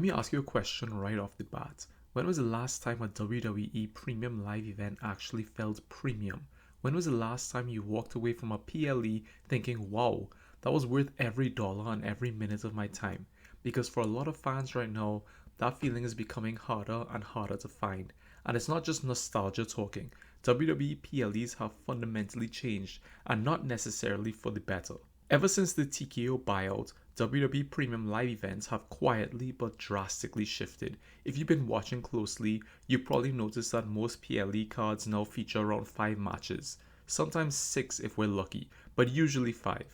me ask you a question right off the bat. When was the last time a WWE Premium Live event actually felt premium? When was the last time you walked away from a PLE thinking, wow, that was worth every dollar and every minute of my time? Because for a lot of fans right now, that feeling is becoming harder and harder to find. And it's not just nostalgia talking. WWE PLEs have fundamentally changed, and not necessarily for the better. Ever since the TKO buyout, WWE Premium Live Events have quietly but drastically shifted. If you've been watching closely, you probably noticed that most PLE cards now feature around 5 matches, sometimes 6 if we're lucky, but usually 5.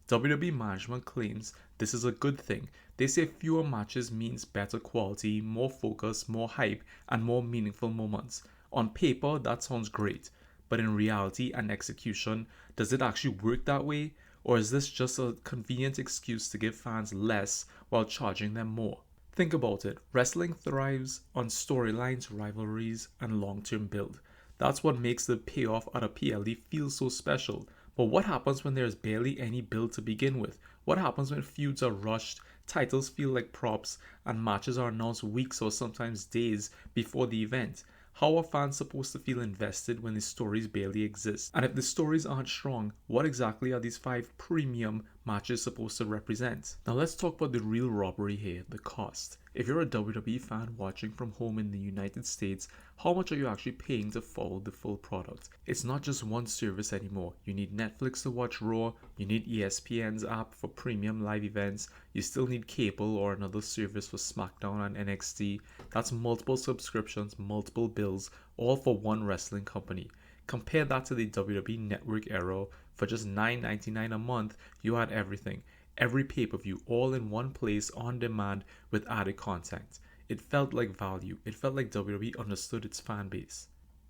WWE management claims this is a good thing. They say fewer matches means better quality, more focus, more hype, and more meaningful moments. On paper, that sounds great, but in reality and execution, does it actually work that way? Or is this just a convenient excuse to give fans less while charging them more? Think about it. Wrestling thrives on storylines, rivalries, and long-term build. That's what makes the payoff at a PLE feel so special. But what happens when there's barely any build to begin with? What happens when feuds are rushed, titles feel like props, and matches are announced weeks or sometimes days before the event? How are fans supposed to feel invested when the stories barely exist? And if the stories aren't strong, what exactly are these 5 premium matches supposed to represent? Now let's talk about the real robbery here, the cost. If you're a WWE fan watching from home in the United States, how much are you actually paying to follow the full product? It's not just one service anymore. You need Netflix to watch Raw, you need ESPN's app for premium live events, you still need cable or another service for SmackDown and NXT. That's multiple subscriptions, multiple bills, all for one wrestling company. Compare that to the WWE Network era. For just $9.99 a month, you had everything. Every pay-per-view all in one place on demand with added content. It felt like value. It felt like WWE understood its fan base.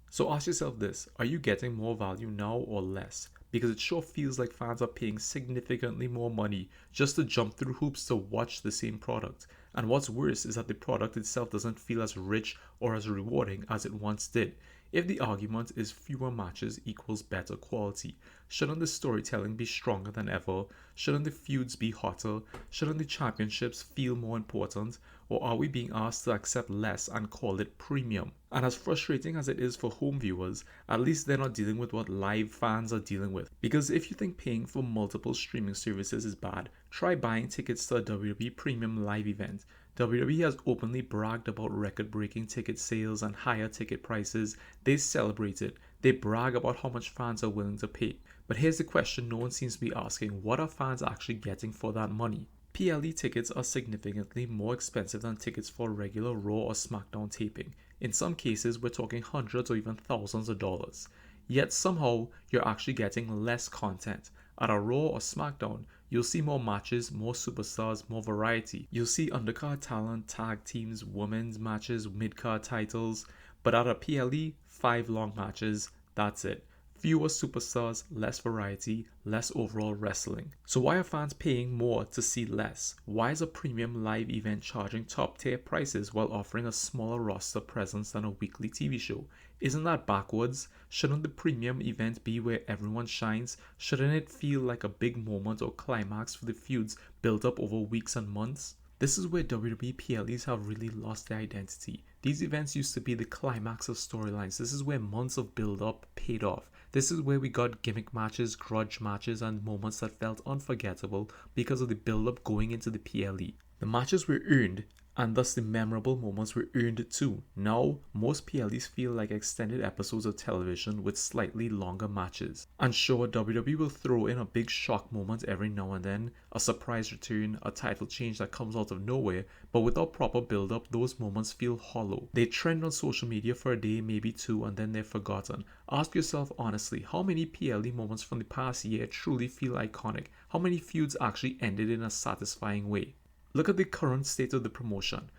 So ask yourself this, are you getting more value now or less? Because it sure feels like fans are paying significantly more money just to jump through hoops to watch the same product. And what's worse is that the product itself doesn't feel as rich or as rewarding as it once did. If the argument is fewer matches equals better quality, shouldn't the storytelling be stronger than ever? Shouldn't the feuds be hotter? Shouldn't the championships feel more important? Or are we being asked to accept less and call it premium? And as frustrating as it is for home viewers, at least they're not dealing with what live fans are dealing with. Because if you think paying for multiple streaming services is bad, try buying tickets to a WWE Premium Live event. WWE has openly bragged about record-breaking ticket sales and higher ticket prices. They celebrate it. They brag about how much fans are willing to pay. But here's the question no one seems to be asking. What are fans actually getting for that money? PLE tickets are significantly more expensive than tickets for regular Raw or SmackDown taping. In some cases, we're talking hundreds or even thousands of dollars. Yet somehow, you're actually getting less content. At a Raw or SmackDown, you'll see more matches, more superstars, more variety. You'll see undercard talent, tag teams, women's matches, mid-card titles. But at a PLE, 5 long matches, that's it. Fewer superstars, less variety, less overall wrestling. So why are fans paying more to see less? Why is a premium live event charging top tier prices while offering a smaller roster presence than a weekly TV show? Isn't that backwards? Shouldn't the premium event be where everyone shines? Shouldn't it feel like a big moment or climax for the feuds built up over weeks and months? This is where WWE PLEs have really lost their identity. These events used to be the climax of storylines. This is where months of build-up paid off. This is where we got gimmick matches, grudge matches, and moments that felt unforgettable because of the build-up going into the PLE. The matches were earned, and thus the memorable moments were earned too. Now, most PLEs feel like extended episodes of television with slightly longer matches. And sure, WWE will throw in a big shock moment every now and then, a surprise return, a title change that comes out of nowhere, but without proper build-up, those moments feel hollow. They trend on social media for a day, maybe 2, and then they're forgotten. Ask yourself honestly, how many PLE moments from the past year truly feel iconic? How many feuds actually ended in a satisfying way? Look at the current state of the promotion.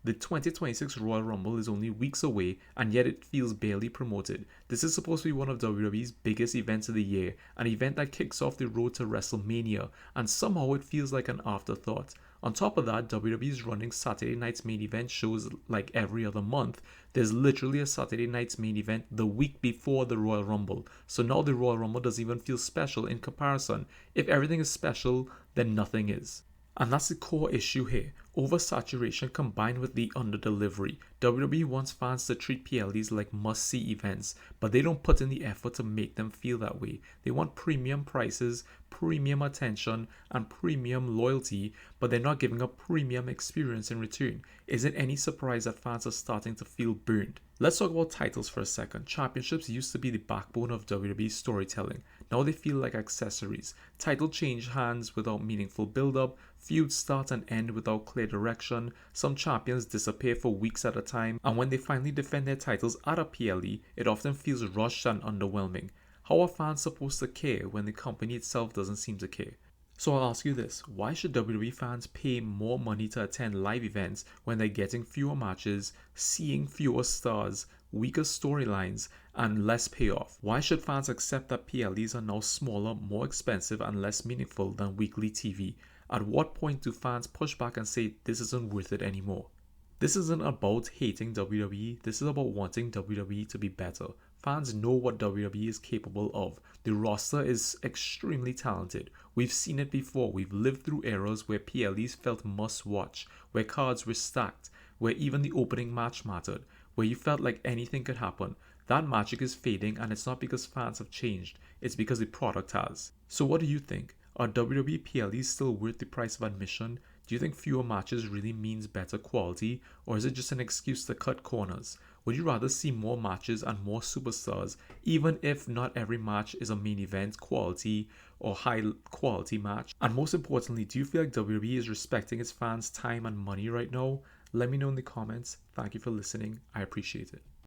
The 2026 Royal Rumble is only weeks away, and yet it feels barely promoted. This is supposed to be one of WWE's biggest events of the year, an event that kicks off the road to WrestleMania, and somehow it feels like an afterthought. On top of that, WWE is running Saturday night's main event shows like every other month. There's literally a Saturday night's main event the week before the Royal Rumble. So now the Royal Rumble doesn't even feel special in comparison. If everything is special, then nothing is. And that's the core issue here. Oversaturation combined with the underdelivery. WWE wants fans to treat PLEs like must-see events, but they don't put in the effort to make them feel that way. They want premium prices, premium attention, and premium loyalty, but they're not giving a premium experience in return. Is it any surprise that fans are starting to feel burned? Let's talk about titles for a second. Championships used to be the backbone of WWE's storytelling. Now they feel like accessories. Title change hands without meaningful build-up, feuds start and end without clear direction, some champions disappear for weeks at a time, and when they finally defend their titles at a PLE, it often feels rushed and underwhelming. How are fans supposed to care when the company itself doesn't seem to care? So I'll ask you this, why should WWE fans pay more money to attend live events when they're getting fewer matches, seeing fewer stars, weaker storylines, and less payoff? Why should fans accept that PLEs are now smaller, more expensive, and less meaningful than weekly TV? At what point do fans push back and say this isn't worth it anymore? This isn't about hating WWE, this is about wanting WWE to be better. Fans know what WWE is capable of. The roster is extremely talented. We've seen it before. We've lived through eras where PLEs felt must watch, where cards were stacked, where even the opening match mattered, where you felt like anything could happen. That magic is fading, and it's not because fans have changed, it's because the product has. So what do you think? Are WWE PLEs still worth the price of admission? Do you think fewer matches really means better quality, or is it just an excuse to cut corners? Would you rather see more matches and more superstars, even if not every match is a main event quality or high quality match? And most importantly, do you feel like WWE is respecting its fans' time and money right now? Let me know in the comments. Thank you for listening. I appreciate it.